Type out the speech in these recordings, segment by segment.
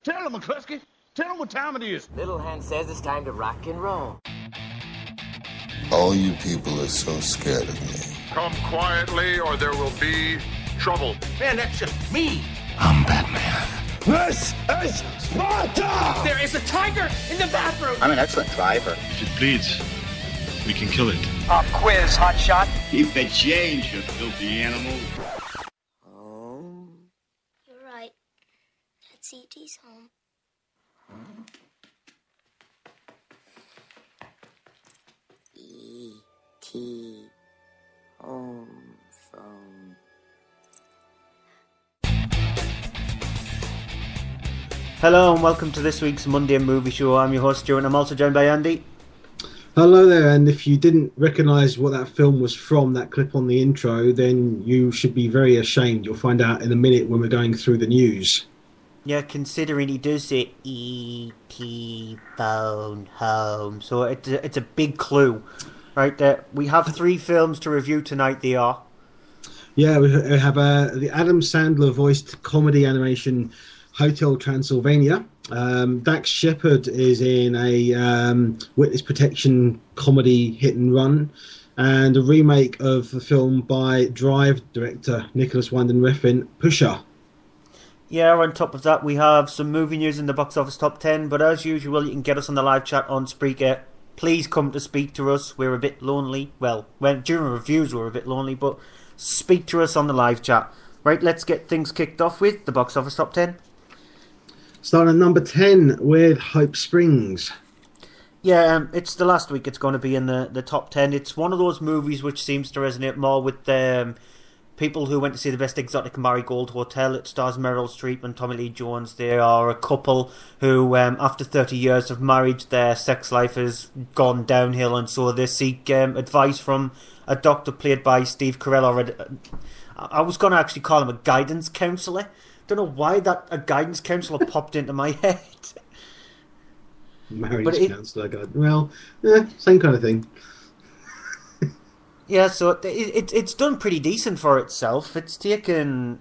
Tell him, McCluskey. Tell him what time it is. Little Hen says it's time to rock and roll. All you people are so scared of me. Come quietly or there will be trouble. Man, that's just me. I'm Batman. This is Sparta! There is a tiger in the bathroom! I'm an excellent driver. If it bleeds, we can kill it. Pop quiz, hotshot. Keep the change, you filthy animal. Home. You're right. That's E.T.'s home. E.T. Home phone. Hello and welcome to this week's Monday Movie Show. I'm your host Stuart and I'm also joined by Andy. Hello there, and if you didn't recognise what that film was from, that clip on the intro, then you should be very ashamed. You'll find out in a minute when we're going through the news. Yeah, considering he does say E.T. phone home, so it's a big clue. Right there, we have 3 films to review tonight. They are. Yeah, we have the Adam Sandler voiced comedy animation Hotel Transylvania. Dax Shepard is in a witness protection comedy hit and run, and a remake of the film by Drive director Nicholas Winding Refn, Pusher. Yeah, on top of that, we have some movie news in the box office top 10, but as usual, you can get us on the live chat on Spreaker. Please come to speak to us. We're a bit lonely. Well, during reviews we're a bit lonely, but speak to us on the live chat. Right, let's get things kicked off with the box office top 10. Starting at number 10 with Hope Springs. Yeah, it's the last week it's going to be in the top 10. It's one of those movies which seems to resonate more with people who went to see The Best Exotic Marigold Hotel. It stars Meryl Streep and Tommy Lee Jones. They are a couple who, after 30 years of marriage, their sex life has gone downhill, and so they seek advice from a doctor played by Steve Carell. I was going to actually call him a guidance counsellor. Don't know why a guidance counsellor popped into my head. Marriage counsellor, well, same kind of thing. Yeah, so it's done pretty decent for itself. It's taken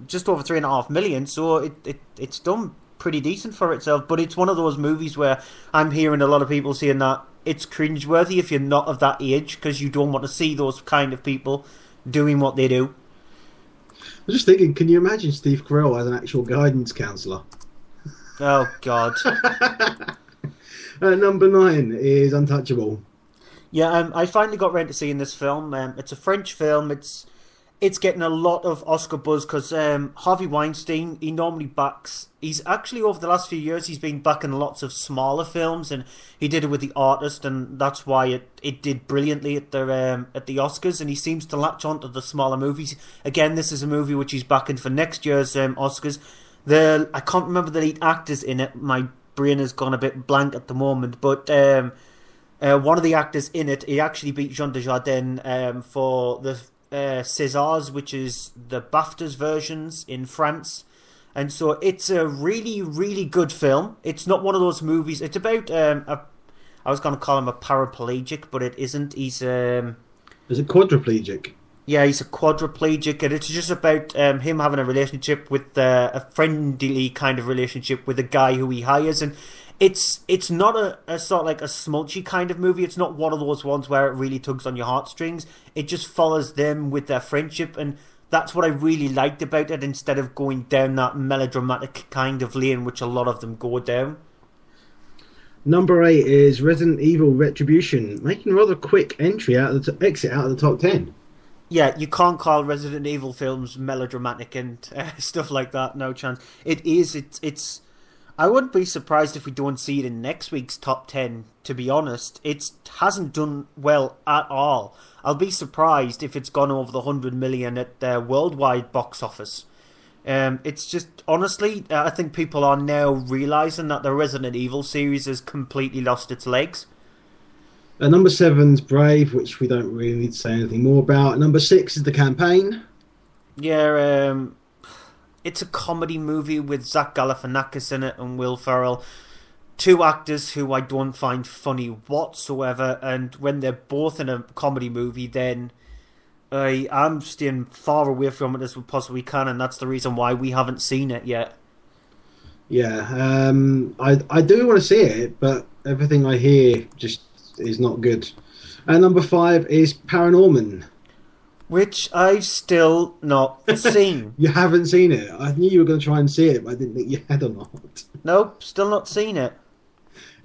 just over 3.5 million, so it's done pretty decent for itself. But it's one of those movies where I'm hearing a lot of people saying that it's cringeworthy if you're not of that age, because you don't want to see those kind of people doing what they do. I'm just thinking, can you imagine Steve Carell as an actual guidance counsellor? Oh, God. Number 9 is Untouchable. Yeah, I finally got around to seeing this film. It's a French film. It's getting a lot of Oscar buzz because Harvey Weinstein, he normally backs... He's actually, over the last few years, he's been backing lots of smaller films, and he did it with The Artist, and that's why it did brilliantly at the Oscars, and he seems to latch onto the smaller movies. Again, this is a movie which he's backing for next year's Oscars. I can't remember the lead actors in it. My brain has gone a bit blank at the moment, but... one of the actors in it, he actually beat Jean Dujardin for the Césars, which is the BAFTAs versions in France. And so it's a really, really good film. It's not one of those movies. It's about I was going to call him a paraplegic, but it isn't. He's is it quadriplegic? Yeah, he's a quadriplegic, and it's just about him having a relationship with a friendly kind of relationship with a guy who he hires, and it's not a sort of like a smulchy kind of movie. It's not one of those ones where it really tugs on your heartstrings. It just follows them with their friendship, and that's what I really liked about it, instead of going down that melodramatic kind of lane which a lot of them go down. Number 8 is Resident Evil Retribution, making a rather quick entry exit out of the top 10. Yeah, you can't call Resident Evil films melodramatic and stuff like that. No chance. It is. It's. I wouldn't be surprised if we don't see it in next week's top 10, to be honest. It hasn't done well at all. I'll be surprised if it's gone over the 100 million at the worldwide box office. It's just, honestly, I think people are now realising that the Resident Evil series has completely lost its legs. Number 7's Brave, which we don't really need to say anything more about. Number 6 is The Campaign. Yeah, it's a comedy movie with Zach Galifianakis in it and Will Ferrell. 2 actors who I don't find funny whatsoever, and when they're both in a comedy movie, then I'm staying far away from it as we possibly can, and that's the reason why we haven't seen it yet. Yeah, I do want to see it, but everything I hear just is not good. And number 5 is Paranorman. Which I've still not seen. You haven't seen it. I knew you were going to try and see it, but I didn't think you had or not. Nope, still not seen it.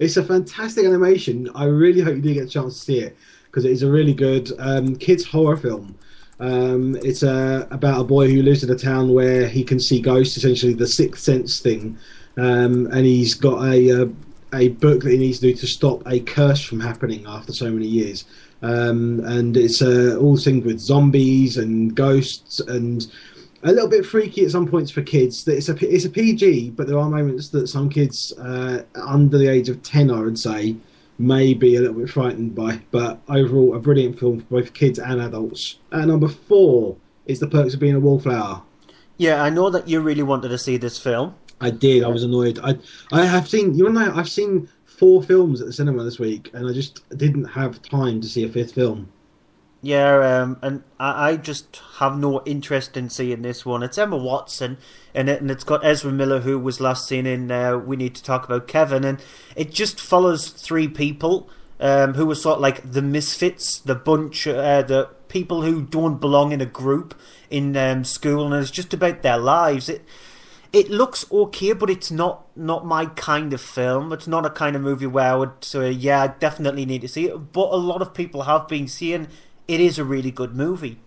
It's a fantastic animation. I really hope you do get a chance to see it because it is a really good kids horror film. It's about a boy who lives in a town where he can see ghosts, essentially the sixth sense thing, and he's got a book that he needs to do to stop a curse from happening after so many years. And it's all things with zombies and ghosts and a little bit freaky at some points for kids. It's a PG, but there are moments that some kids under the age of 10, I would say, may be a little bit frightened by. But overall, a brilliant film for both kids and adults. Number 4 is The Perks of Being a Wallflower. Yeah, I know that you really wanted to see this film. I did. I was annoyed. I have seen. You know, I've seen 4 films at the cinema this week, and I just didn't have time to see a 5th film. Yeah, and I just have no interest in seeing this one. It's Emma Watson in it, and it's got Ezra Miller, who was last seen in We Need to Talk About Kevin, and it just follows 3 people who are sort of like the misfits, the bunch, the people who don't belong in a group in school, and it's just about their lives. It looks okay, but it's not my kind of film. It's not a kind of movie where I would say, yeah, I definitely need to see it. But a lot of people have been seeing it is a really good movie.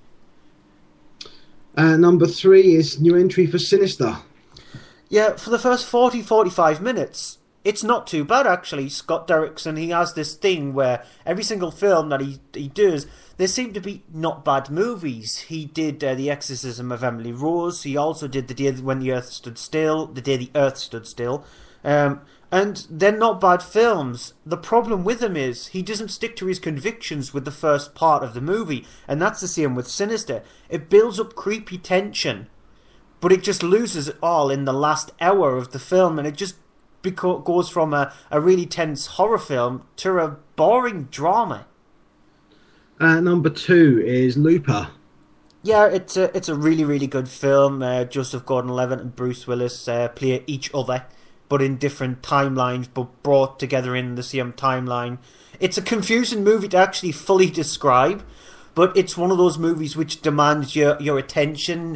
Number 3 is new entry for Sinister. Yeah, for the first 40-45 minutes, it's not too bad, actually. Scott Derrickson, he has this thing where every single film that he does, there seem to be not bad movies. He did The Exorcism of Emily Rose. He also did The Day When the Earth Stood Still, The Day the Earth Stood Still. And they're not bad films. The problem with him is he doesn't stick to his convictions with the first part of the movie. And that's the same with Sinister. It builds up creepy tension, but it just loses it all in the last hour of the film. And it just goes from a really tense horror film to a boring drama. Number 2 is Looper. Yeah, it's a really, really good film. Joseph Gordon-Levitt and Bruce Willis play each other, but in different timelines, but brought together in the same timeline. It's a confusing movie to actually fully describe, but it's one of those movies which demands your attention.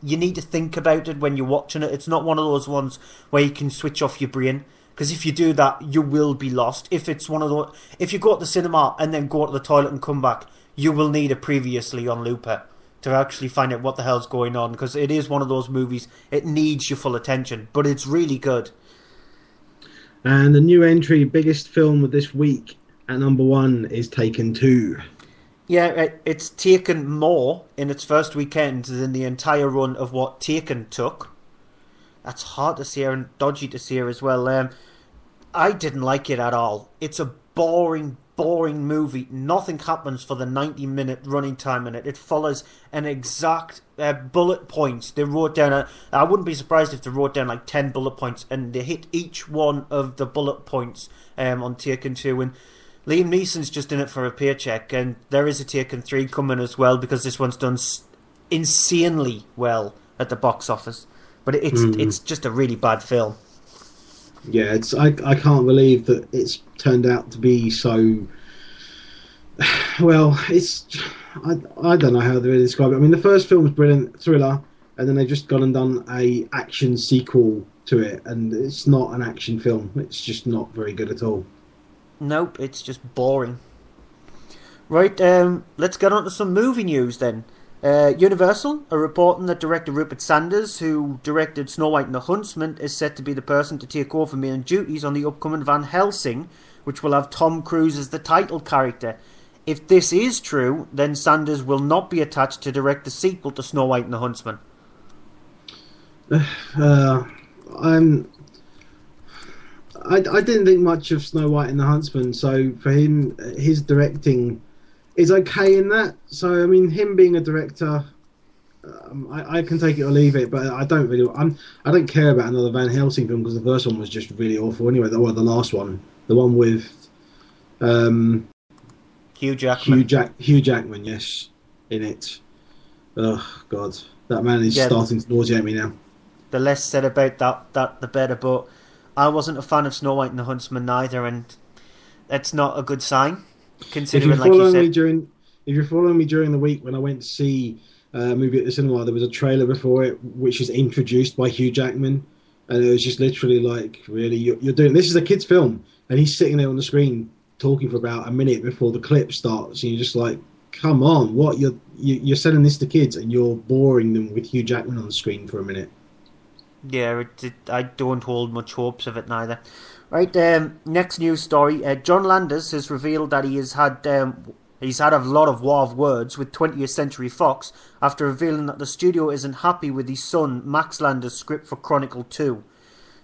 You need to think about it when you're watching it. It's not one of those ones where you can switch off your brain, because if you do that, you will be lost. If it's one of those, if you go to the cinema and then go to the toilet and come back, you will need a previously on Looper to actually find out what the hell's going on, because it is one of those movies, it needs your full attention, but it's really good. And the new entry, biggest film of this week, at number 1 is Taken 2. Yeah, it's taken more in its first weekend than the entire run of what Taken took. That's hard to see and dodgy to see as well. I didn't like it at all. It's a boring movie. Nothing happens for the 90-minute running time in it. It follows an exact bullet points. They wrote down, I wouldn't be surprised if they wrote down like 10 bullet points, and they hit each one of the bullet points on Taken 2. And Liam Neeson's just in it for a paycheck, and there is a Taken 3 coming as well, because this one's done insanely well at the box office. But it's just a really bad film. Yeah, I can't believe that it's turned out to be so. Well, I don't know how to really describe it. I mean, the first film was brilliant, thriller, and then they've just gone and done a action sequel to it, and it's not an action film. It's just not very good at all. Nope, it's just boring. Right, let's get on to some movie news then. Universal are reporting that director Rupert Sanders, who directed Snow White and the Huntsman, is set to be the person to take over main duties on the upcoming Van Helsing, which will have Tom Cruise as the title character. If this is true, then Sanders will not be attached to direct the sequel to Snow White and the Huntsman. I didn't think much of Snow White and the Huntsman, so for him, his directing is okay in that. So I mean, him being a director, I can take it or leave it, but I don't really. I don't care about another Van Helsing film, because the first one was just really awful. Anyway, the last one, the one with Hugh Jackman. Hugh Jackman, yes, in it. Oh God, that man is starting to nauseate me now. The less said about that the better. But I wasn't a fan of Snow White and the Huntsman neither, and that's not a good sign. Considering, like you said, if you're following me during the week when I went to see a movie at the cinema, there was a trailer before it which is introduced by Hugh Jackman, and it was just literally like, really, you're doing this is a kid's film, and he's sitting there on the screen talking for about a minute before the clip starts, and you're just like, come on, what you're selling this to kids, and you're boring them with Hugh Jackman on the screen for a minute. Yeah, I don't hold much hopes of it neither. Right, next news story. John Landis has revealed that he's had a lot of war of words with 20th Century Fox after revealing that the studio isn't happy with his son Max Landis' script for Chronicle 2.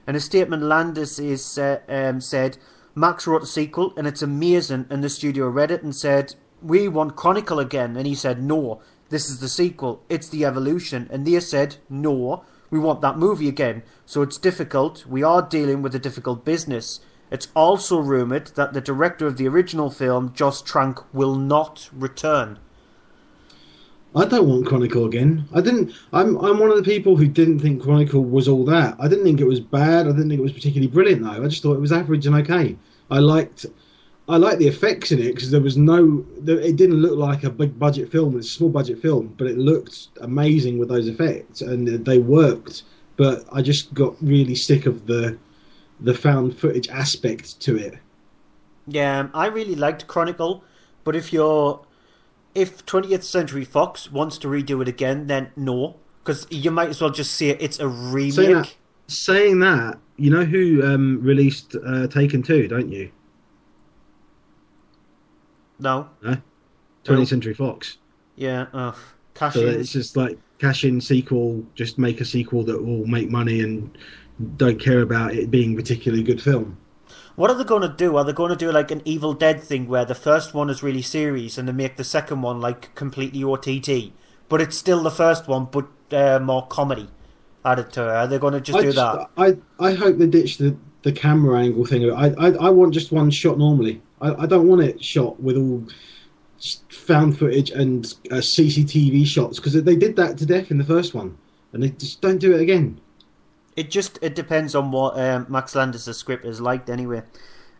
In a statement, Landis said, Max wrote a sequel and it's amazing, and the studio read it and said, we want Chronicle again, and he said, no, this is the sequel, it's the evolution, and they said, no, we want that movie again, so it's difficult. We are dealing with a difficult business. It's also rumoured that the director of the original film, Josh Trank, will not return. I don't want Chronicle again. I'm one of the people who didn't think Chronicle was all that. I didn't think it was bad. I didn't think it was particularly brilliant, though. I just thought it was average and okay. I liked the effects in it because it didn't look like a big budget film. It's a small budget film, but it looked amazing with those effects, and they worked. But I just got really sick of the found footage aspect to it. Yeah, I really liked Chronicle, but if 20th Century Fox wants to redo it again, then no, because you might as well just say it's a remake. Saying that, you know who released Taken 2, don't you? No. 20th Century Fox. Yeah, cash so in. It's just like cash in sequel, just make a sequel that will make money and don't care about it being a particularly good film. What are they going to do? Are they going to do like an Evil Dead thing where the first one is really serious and they make the second one like completely OTT, but it's still the first one but more comedy added to it? Are they going to do that? I hope they ditch the camera angle thing. I want just one shot normally. I don't want it shot with all found footage and CCTV shots, because they did that to death in the first one, and they just don't do it again. It depends on what Max Landis' script is like anyway.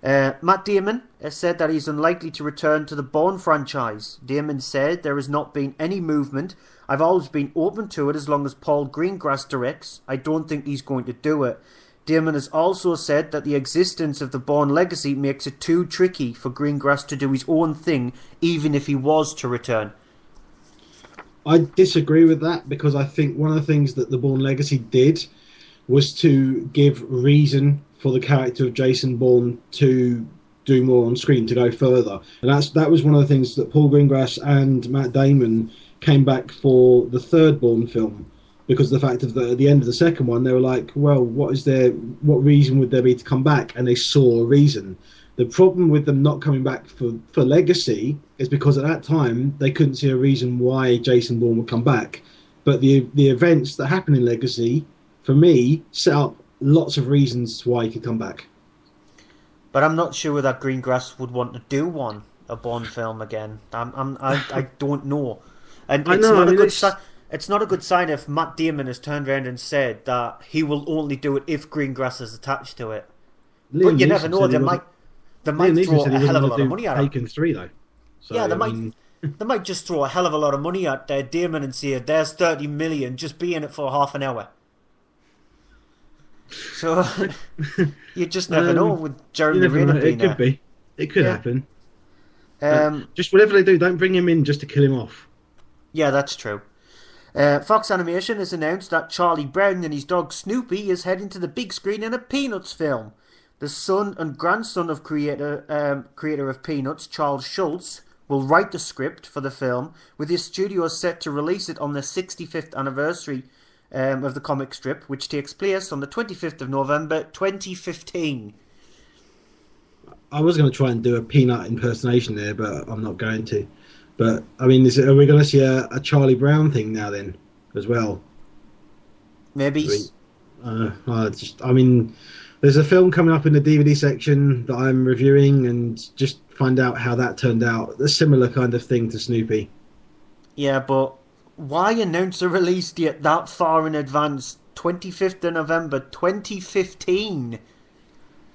Matt Damon has said that he's unlikely to return to the Bourne franchise. Damon said, there has not been any movement. I've always been open to it as long as Paul Greengrass directs. I don't think he's going to do it. Damon has also said that the existence of the Bourne legacy makes it too tricky for Greengrass to do his own thing, even if he was to return. I disagree with that, because I think one of the things that the Bourne legacy did was to give reason for the character of Jason Bourne to do more on screen, to go further. And that was one of the things that Paul Greengrass and Matt Damon came back for the third Bourne film, because of the fact of at the end of the second one, they were like, well, what reason would there be to come back? And they saw a reason. The problem with them not coming back for Legacy is because at that time, they couldn't see a reason why Jason Bourne would come back. But the events that happen in Legacy, for me, set up lots of reasons why he could come back. But I'm not sure that Greengrass would want to do a Bourne film again. I don't know. And it's not a good sign if Matt Damon has turned around and said that he will only do it if Greengrass is attached to it. But you never know. They might throw a hell of a lot of money at it. Taken 3 though. So, yeah, they might just throw a hell of a lot of money at Damon and say, "There's 30 million. Just be in it for half an hour." So you just never know with Jeremy Renner being there. It could be. It could happen. Just whatever they do, don't bring him in just to kill him off. Yeah, that's true. Fox Animation has announced that Charlie Brown and his dog Snoopy is heading to the big screen in a Peanuts film. The son and grandson of creator of Peanuts, Charles Schulz, will write the script for the film, with his studio set to release it on the 65th anniversary of the comic strip, which takes place on the 25th of November 2015. I was going to try and do a Peanut impersonation there, but I'm not going to. But, I mean, are we going to see a Charlie Brown thing now then, as well? Maybe. There's a film coming up in the DVD section that I'm reviewing, and just find out how that turned out. A similar kind of thing to Snoopy. Yeah, but why announce a release date that far in advance 25th of November 2015.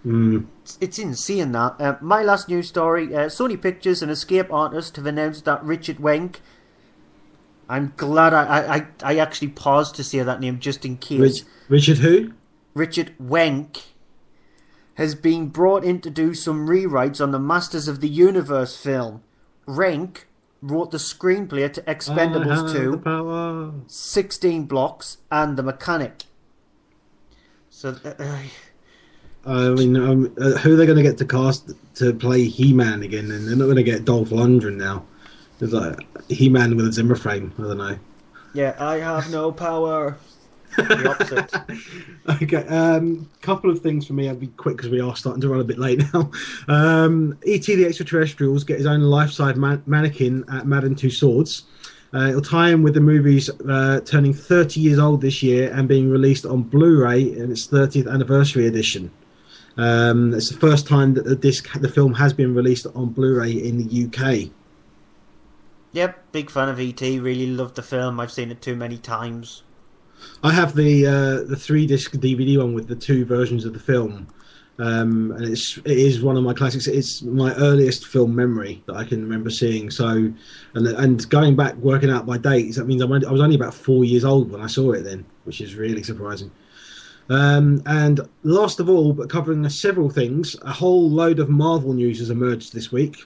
It's insane that. My last news story, Sony Pictures and Escape Artists have announced that Richard Wenk, I'm glad I actually paused to say that name just in case. Richard who? Richard Wenk has been brought in to do some rewrites on the Masters of the Universe film. Wenk wrote the screenplay to Expendables 2, 16 Blocks, and The Mechanic. So, I mean, who are they going to get to cast to play He-Man again? And they're not going to get Dolph Lundgren now. It's like He-Man with a Zimmer frame. I don't know. Yeah, I have no power. The opposite. Okay, couple of things for me. I'll be quick because we are starting to run a bit late now. E.T. the Extraterrestrials get his own life-size mannequin at Madden Two Swords. It'll tie in with the movies turning 30 years old this year and being released on Blu-ray in its 30th anniversary edition. It's the first time that the film has been released on Blu-ray in the UK. Yep, big fan of E.T. Really loved the film. I've seen it too many times. I have the 3-disc DVD one with the 2 versions of the film, and it is one of my classics. It's my earliest film memory that I can remember seeing. So, and going back, working out by dates, that means I was only about 4 years old when I saw it then, which is really surprising. And last of all, but covering several things, a whole load of Marvel news has emerged this week.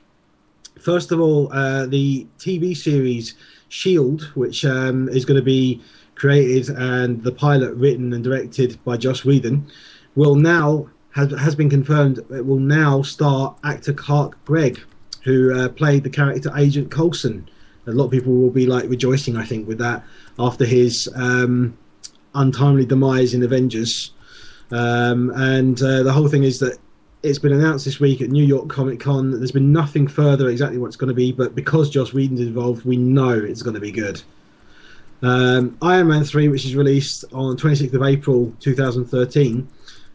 First of all, the TV series S.H.I.E.L.D., which is going to be created and the pilot written and directed by Joss Whedon, will now has been confirmed. It will now star actor Clark Gregg, who played the character Agent Coulson. A lot of people will be rejoicing, I think, with that after his untimely demise in Avengers. And the whole thing is that it's been announced this week at New York Comic Con. There's been nothing further exactly what it's going to be, but because Joss Whedon's involved, we know it's going to be good. Iron Man 3, which is released on 26th of April 2013,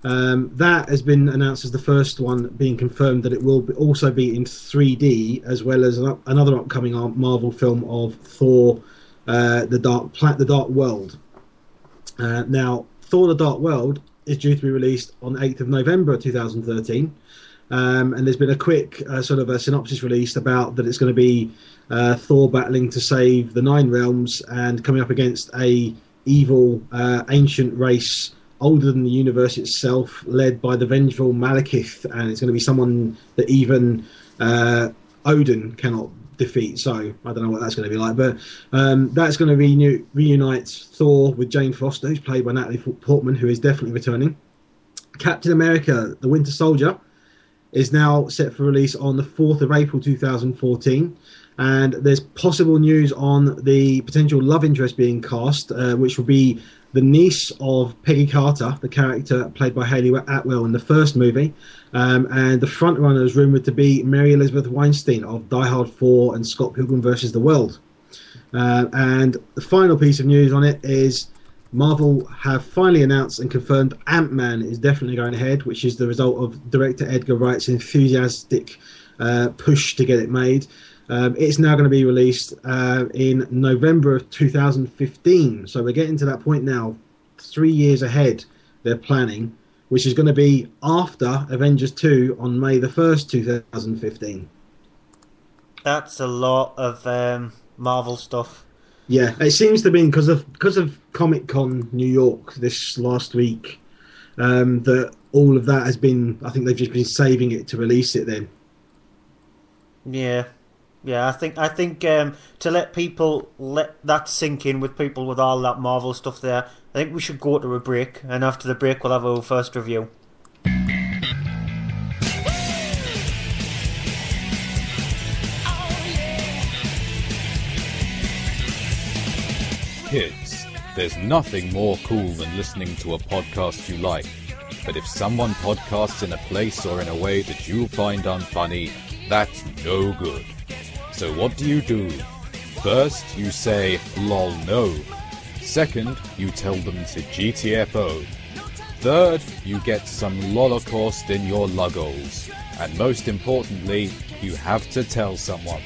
that has been announced as the first one being confirmed that it will also be in 3D, as well as another upcoming Marvel film of Thor, the Dark World. Now, Thor the Dark World is due to be released on 8th of November 2013, and there's been a quick sort of a synopsis released about that it's going to be Thor battling to save the 9 realms and coming up against a evil ancient race older than the universe itself, led by the vengeful Malekith, and it's going to be someone that even Odin cannot defeat. So I don't know what that's going to be like, but that's going to reunite Thor with Jane Foster, who's played by Natalie Portman, who is definitely returning. Captain America, the Winter Soldier, is now set for release on the 4th of April 2014. And there's possible news on the potential love interest being cast, which will be the niece of Peggy Carter, the character played by Hayley Atwell in the first movie. And the frontrunner is rumoured to be Mary Elizabeth Weinstein of Die Hard 4 and Scott Pilgrim vs. the World. And the final piece of news on it is Marvel have finally announced and confirmed Ant-Man is definitely going ahead, which is the result of director Edgar Wright's enthusiastic push to get it made. It's now going to be released in November of 2015. So we're getting to that point now, 3 years ahead, they're planning, which is going to be after Avengers 2 on May the 1st, 2015. That's a lot of Marvel stuff. Yeah, it seems to be because of Comic-Con New York this last week, that all of that has been, I think they've just been saving it to release it then. Yeah, I think to let that sink in with people with all that Marvel stuff there, I think we should go to a break, and after the break we'll have our first review. Kids, there's nothing more cool than listening to a podcast you like. But if someone podcasts in a place or in a way that you find unfunny, that's no good. So what do? First, you say, lol no. Second, you tell them to GTFO. Third, you get some Holocaust in your luggles. And most importantly, you have to tell someone.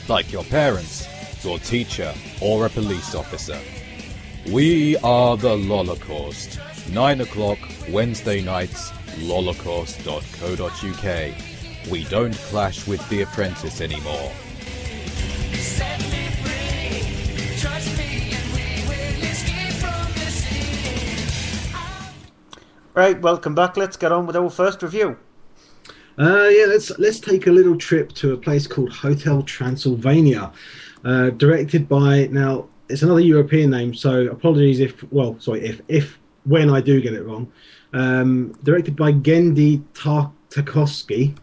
Like your parents, your teacher, or a police officer. We are the Lolocaust. 9 o'clock, Wednesday nights, lolocaust.co.uk. We don't clash with The Apprentice anymore. Right, welcome back. Let's get on with our first review. Let's take a little trip to a place called Hotel Transylvania, directed by, now it's another European name, so apologies if when I do get it wrong. Directed by Gendy Tartakovsky.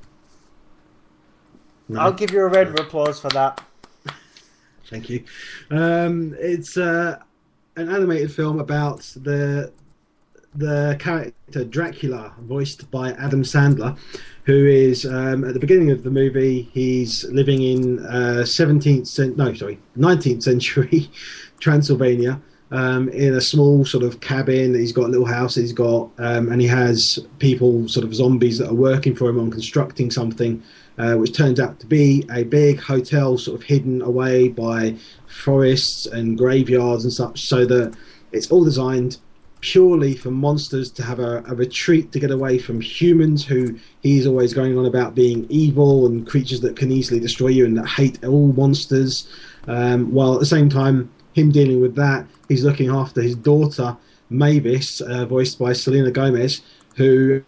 No. I'll give you a round of applause for that. Thank you. It's an animated film about the character Dracula, voiced by Adam Sandler, who is at the beginning of the movie, he's living in 19th century Transylvania, in a small sort of cabin. He's got a little house he's got, and he has people, sort of zombies, that are working for him on constructing something, which turns out to be a big hotel, sort of hidden away by forests and graveyards and such, so that it's all designed purely for monsters to have a retreat, to get away from humans, who he's always going on about being evil and creatures that can easily destroy you and that hate all monsters. While at the same time, him dealing with that, he's looking after his daughter, Mavis, voiced by Selena Gomez, who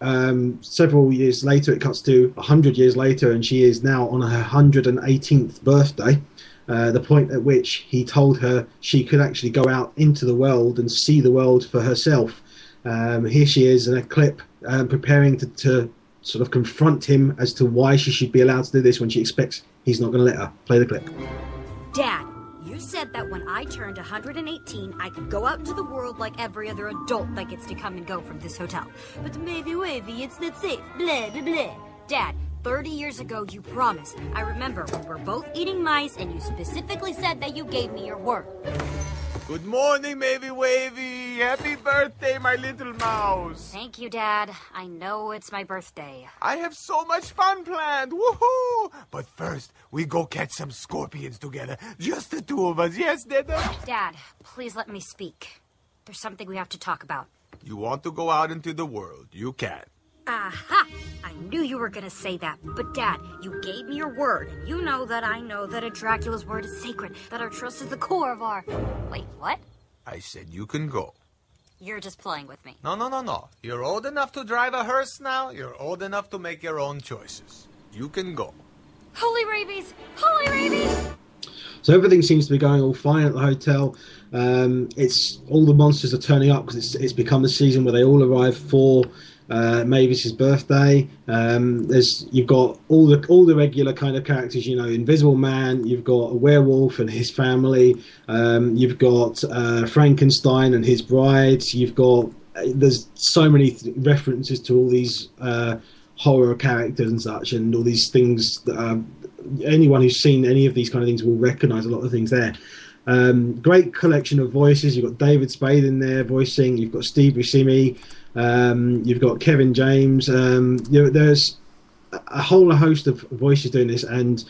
several years later, it cuts to 100 years later, and she is now on her 118th birthday. The point at which he told her she could actually go out into the world and see the world for herself. Here she is in a clip, preparing to sort of confront him as to why she should be allowed to do this when she expects he's not going to let her. Play the clip. Dad, you said that when I turned 118, I could go out into the world like every other adult that gets to come and go from this hotel. But maybe wavy, it's not safe. Blah, blah, blah. Dad, 30 years ago, you promised. I remember we were both eating mice, and you specifically said that you gave me your word. Good morning, Maybe Wavy. Happy birthday, my little mouse. Thank you, Dad. I know it's my birthday. I have so much fun planned. Woohoo! But first, we go catch some scorpions together. Just the two of us. Yes, Dada? Dad, please let me speak. There's something we have to talk about. You want to go out into the world. You can. Aha! I knew you were gonna say that. But Dad, you gave me your word, and you know that I know that a Dracula's word is sacred, that our trust is the core of our... Wait, what? I said you can go. You're just playing with me. No. You're old enough to drive a hearse now. You're old enough to make your own choices. You can go. Holy rabies! Holy rabies! So everything seems to be going all fine at the hotel. It's all the monsters are turning up because it's become the season where they all arrive for Mavis's birthday. You've got all the regular kind of characters, Invisible Man. You've got a werewolf and his family. You've got Frankenstein and his bride. There's so many references to all these horror characters and such, and all these things that anyone who's seen any of these kind of things will recognise a lot of things there. Great collection of voices. You've got David Spade in there voicing. You've got Steve Buscemi. You've got Kevin James. There's a whole host of voices doing this, and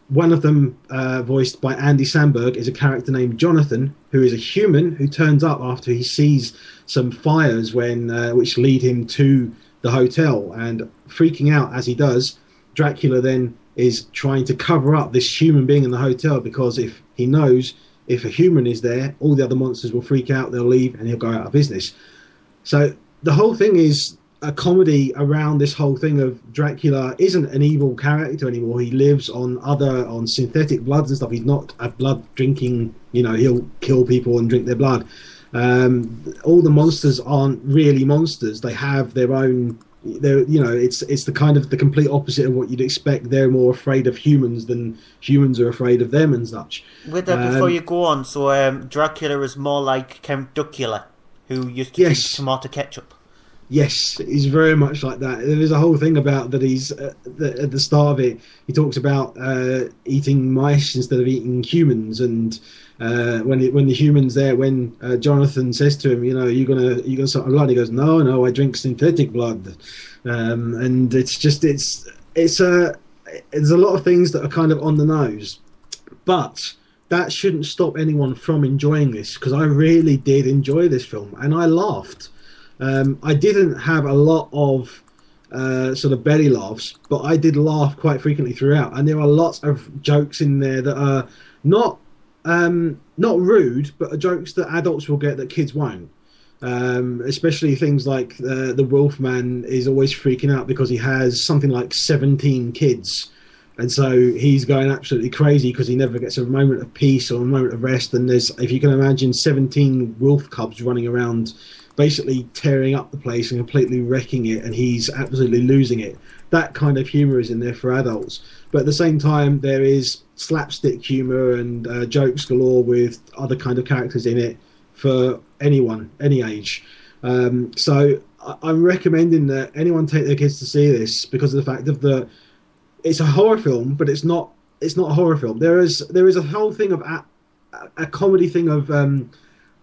one of them, voiced by Andy Samberg, is a character named Jonathan, who is a human who turns up after he sees some fires which lead him to the hotel, and freaking out as he does, Dracula then is trying to cover up this human being in the hotel, because if he knows if a human is there, all the other monsters will freak out, they'll leave, and he'll go out of business. So the whole thing is a comedy around this whole thing of Dracula isn't an evil character anymore. He lives on synthetic bloods and stuff. He's not a blood drinking, he'll kill people and drink their blood. All the monsters aren't really monsters. They have their own, it's the kind of the complete opposite of what you'd expect. They're more afraid of humans than humans are afraid of them and such. With that, before you go on, so Dracula is more like Count Duckula, who used to drink tomato ketchup. Yes, he's very much like that. There's a whole thing about that. He's at the start of it. He talks about eating mice instead of eating humans, and when the human's there, when Jonathan says to him, you're gonna suck my blood, he goes, no, I drink synthetic blood, and it's there's a lot of things that are kind of on the nose, but that shouldn't stop anyone from enjoying this, because I really did enjoy this film and I laughed. I didn't have a lot of sort of belly laughs, but I did laugh quite frequently throughout, and there are lots of jokes in there that are not rude, but are jokes that adults will get that kids won't. Especially things like the Wolfman is always freaking out because he has something like 17 kids, and so he's going absolutely crazy because he never gets a moment of peace or a moment of rest. And there's, if you can imagine, 17 wolf cubs running around basically tearing up the place and completely wrecking it, and he's absolutely losing it. That kind of humour is in there for adults, but at the same time there is slapstick humour and jokes galore with other kind of characters in it for anyone, any age. So I'm recommending that anyone take their kids to see this, because of the fact of it's a horror film, but it's not a horror film. There is a whole thing of a comedy thing of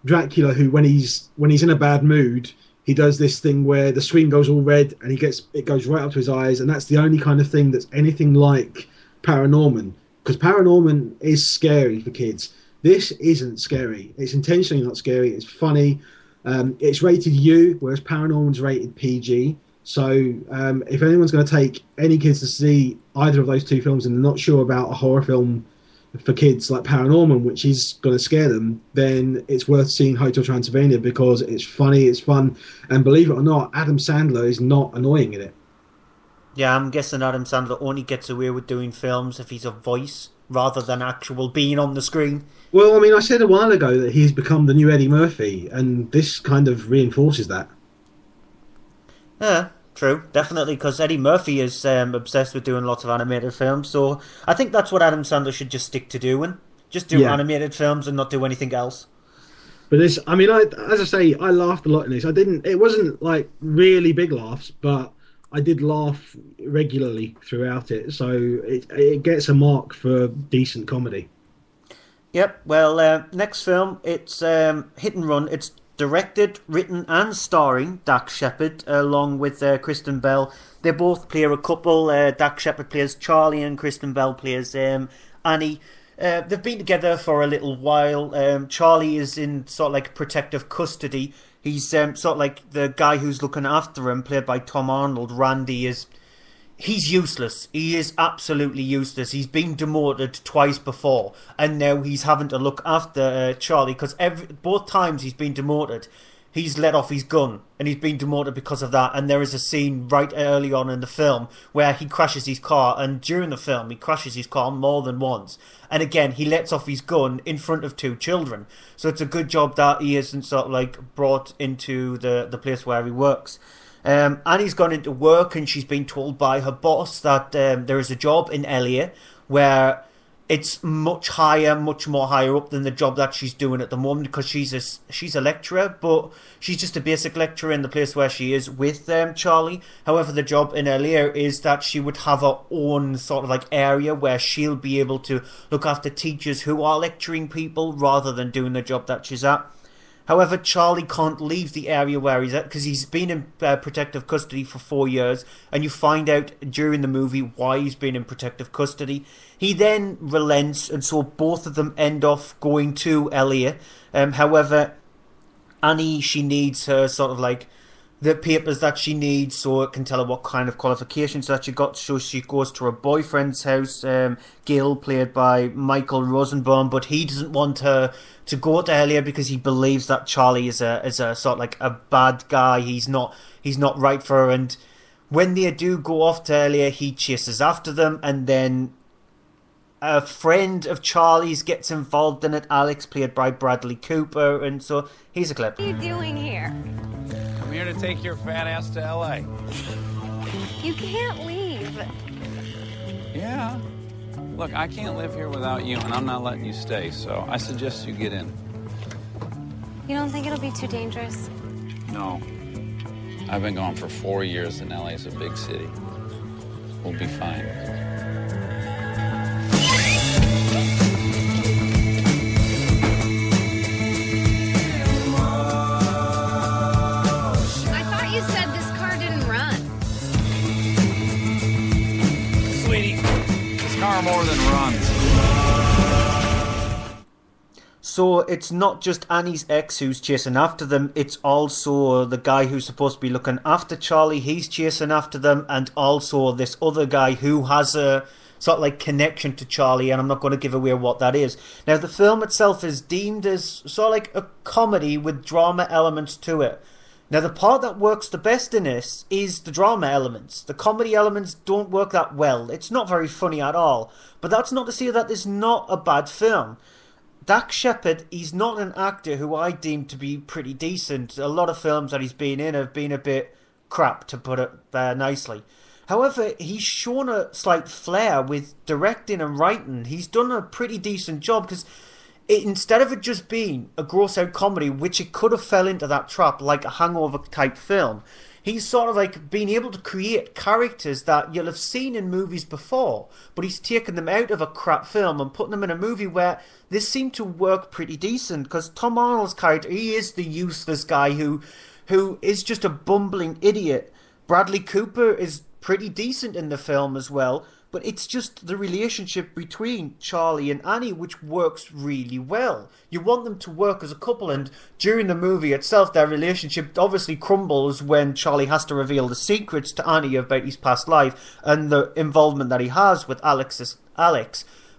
Dracula, who when he's in a bad mood, he does this thing where the screen goes all red and it goes right up to his eyes, and that's the only kind of thing that's anything like Paranorman, because Paranorman is scary for kids. This isn't scary. It's intentionally not scary. It's funny. It's rated U, whereas Paranorman's rated PG. So if anyone's going to take any kids to see either of those two films and they're not sure about a horror film for kids like Paranorman, which is going to scare them, then it's worth seeing Hotel Transylvania, because it's funny, it's fun, and believe it or not, Adam Sandler is not annoying in it. Yeah, I'm guessing Adam Sandler only gets away with doing films if he's a voice rather than actual being on the screen. Well, I mean, I said a while ago that he's become the new Eddie Murphy, and this kind of reinforces that. Yeah, true, definitely, because Eddie Murphy is obsessed with doing lots of animated films, so I think that's what Adam Sandler should just stick to doing. Just do animated films and not do anything else. But this, I mean, as I say, I laughed a lot in this. It wasn't like really big laughs, but I did laugh regularly throughout it, so it gets a mark for decent comedy. Yep, well, next film, it's Hit and Run. It's directed, written and starring Dax Shepard, along with Kristen Bell. They both play a couple. Dax Shepard plays Charlie and Kristen Bell plays Annie. They've been together for a little while. Charlie is in sort of like protective custody. He's sort of like the guy who's looking after him, played by Tom Arnold. Randy he's useless. He is absolutely useless. He's been demoted twice before, and now he's having to look after Charlie, because both times he's been demoted, he's let off his gun, and he's been demoted because of that. And there is a scene right early on in the film where he crashes his car, and during the film he crashes his car more than once, and again he lets off his gun in front of two children. So it's a good job that he isn't sort of like brought into the place where he works. Annie's gone into work, and she's been told by her boss that there is a job in LA where it's much more higher up than the job that she's doing at the moment, because she's a lecturer, but she's just a basic lecturer in the place where she is with Charlie. However, the job in LA is that she would have her own sort of like area where she'll be able to look after teachers who are lecturing people rather than doing the job that she's at. However, Charlie can't leave the area where he's at because he's been in protective custody for 4 years, and you find out during the movie why he's been in protective custody. He then relents, and so both of them end off going to LA. However, Annie, she needs her sort of like the papers that she needs so it can tell her what kind of qualifications that she got. So she goes to her boyfriend's house, Gil, played by Michael Rosenbaum, but he doesn't want her to go to LA because he believes that Charlie is a sort of like a bad guy. He's not right for her. And when they do go off to LA, he chases after them, and then a friend of Charlie's gets involved in it, Alex, played by Bradley Cooper, and so here's a clip. What are you doing here? I'm here to take your fat ass to LA. You can't leave. Yeah. Look, I can't live here without you, and I'm not letting you stay, so I suggest you get in. You don't think it'll be too dangerous? No. I've been gone for 4 years, and LA's a big city. We'll be fine. I thought you said this car didn't run. Sweetie, this car more than runs. So it's not just Annie's ex who's chasing after them, it's also the guy who's supposed to be looking after Charlie, he's chasing after them, and also this other guy who has a sort of like connection to Charlie, and I'm not going to give away what that is. Now, the film itself is deemed as sort of like a comedy with drama elements to it. Now, the part that works the best in this is the drama elements. The comedy elements don't work that well. It's not very funny at all. But that's not to say that it's not a bad film. Dax Shepard, he's not an actor who I deem to be pretty decent. A lot of films that he's been in have been a bit crap, to put it nicely. However, he's shown a slight flair with directing and writing. He's done a pretty decent job because instead of it just being a gross-out comedy, which it could have fell into that trap like a Hangover-type film, he's sort of like been able to create characters that you'll have seen in movies before, but he's taken them out of a crap film and putting them in a movie where they seem to work pretty decent, because Tom Arnold's character, he is the useless guy who is just a bumbling idiot. Bradley Cooper is pretty decent in the film as well, but it's just the relationship between Charlie and Annie which works really well. You want them to work as a couple, and during the movie itself, their relationship obviously crumbles when Charlie has to reveal the secrets to Annie about his past life and the involvement that he has with Alex.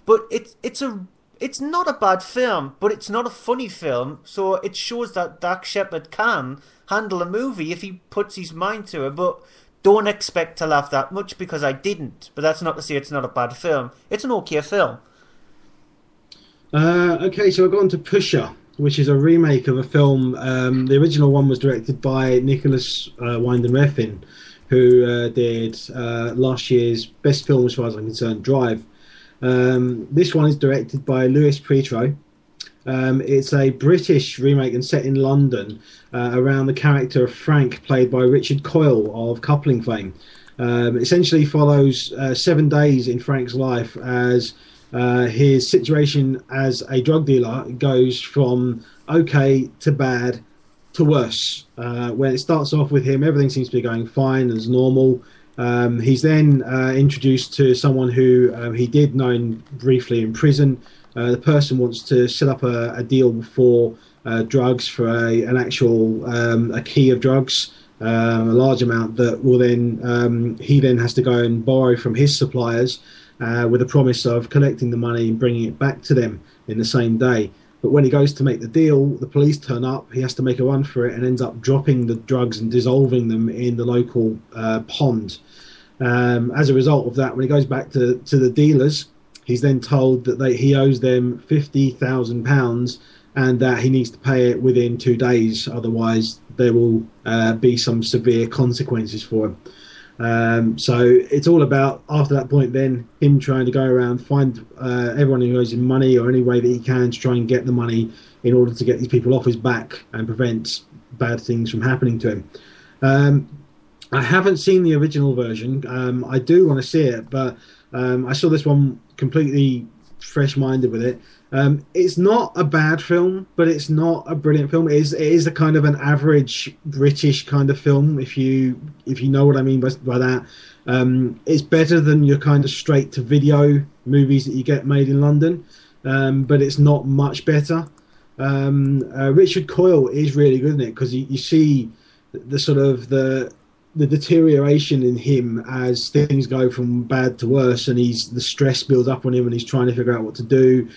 But it's not a bad film, but it's not a funny film, so it shows that Dax Shepard can handle a movie if he puts his mind to it, but don't expect to laugh that much, because I didn't. But that's not to say it's not a bad film. It's an okay film. Okay, so I've gone to Pusher, which is a remake of a film. The original one was directed by Nicholas Winding Refn, who did last year's best film, as far as I'm concerned, Drive. This one is directed by Louis Pietro. It's a British remake and set in London around the character of Frank, played by Richard Coyle of Coupling fame. Essentially follows 7 days in Frank's life as his situation as a drug dealer goes from okay to bad to worse. When it starts off with him, everything seems to be going fine as normal. He's then introduced to someone who he did know briefly in prison. The person wants to set up a deal for drugs, for an actual a key of drugs, a large amount that will then he then has to go and borrow from his suppliers with a promise of collecting the money and bringing it back to them in the same day. But when he goes to make the deal, the police turn up, he has to make a run for it and ends up dropping the drugs and dissolving them in the local pond. As a result of that, when he goes back to the dealers, he's then told that he owes them £50,000 and that he needs to pay it within 2 days, otherwise there will be some severe consequences for him. So it's all about, after that point then, him trying to go around, find everyone who owes him money or any way that he can to try and get the money in order to get these people off his back and prevent bad things from happening to him. I haven't seen the original version. I do want to see it, but I saw this one completely fresh-minded with it. It's not a bad film, but it's not a brilliant film. It is a kind of an average British kind of film, if you know what I mean by that. It's better than your kind of straight-to-video movies that you get made in London, but it's not much better. Richard Coyle is really good in it, because you see the sort of the deterioration in him as things go from bad to worse, and the stress builds up on him and he's trying to figure out what to do.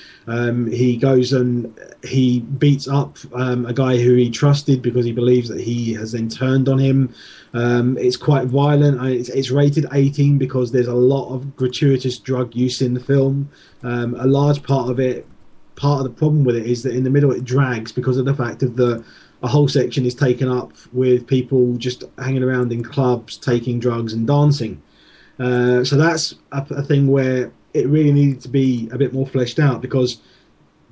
He goes and he beats up a guy who he trusted because he believes that he has then turned on him. It's quite violent. It's rated 18 because there's a lot of gratuitous drug use in the film. A large part of the problem with it is that in the middle it drags because of the fact of a whole section is taken up with people just hanging around in clubs, taking drugs and dancing. So that's a thing where it really needed to be a bit more fleshed out, because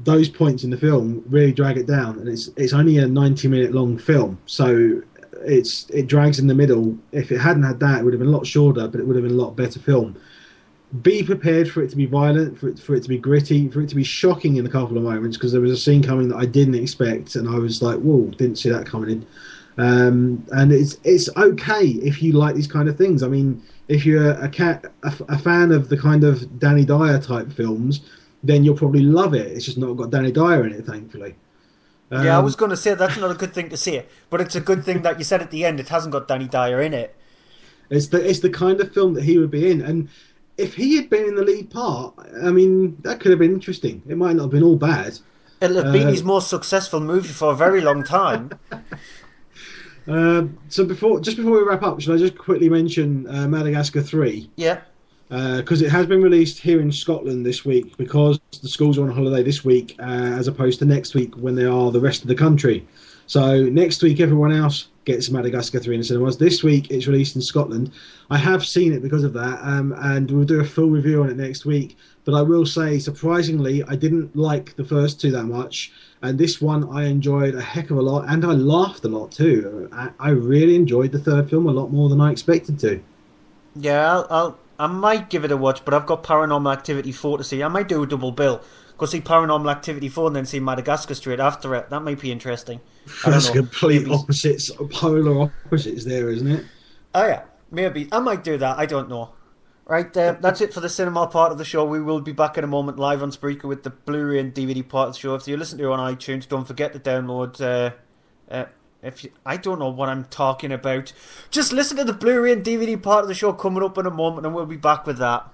those points in the film really drag it down. And it's only a 90-minute long film, so it drags in the middle. If it hadn't had that, it would have been a lot shorter, but it would have been a lot better film. Be prepared for it to be violent, for it to be gritty, for it to be shocking in a couple of moments, because there was a scene coming that I didn't expect, and I was like, whoa, didn't see that coming in. And it's okay if you like these kind of things. I mean, if you're a fan of the kind of Danny Dyer type films, then you'll probably love it. It's just not got Danny Dyer in it, thankfully. Yeah, I was going to say that's not a good thing to say, but it's a good thing that you said at the end it hasn't got Danny Dyer in it. It's the kind of film that he would be in, and if he had been in the lead part, I mean, that could have been interesting. It might not have been all bad. It'll have been his most successful movie for a very long time. So before we wrap up, should I just quickly mention Madagascar 3? Yeah. Because it has been released here in Scotland this week, because the schools are on holiday this week, as opposed to next week when they are the rest of the country. So next week everyone else gets Madagascar 3 in the cinemas. This week it's released in Scotland. I have seen it because of that, and we'll do a full review on it next week. But I will say, surprisingly, I didn't like the first two that much, and this one I enjoyed a heck of a lot, and I laughed a lot too. I really enjoyed the third film a lot more than I expected to. Yeah, I might give it a watch, but I've got Paranormal Activity 4 to see. I might do a double bill. Go see Paranormal Activity 4 and then see Madagascar straight after it. That might be interesting. That's complete opposites, polar opposites there, isn't it? Oh yeah, maybe. I might do that. I don't know. Right, that's it for the cinema part of the show. We will be back in a moment live on Spreaker with the Blu-ray and DVD part of the show. If you listen to it on iTunes, don't forget to download... I don't know what I'm talking about. Just listen to the Blu-ray and DVD part of the show coming up in a moment, and we'll be back with that.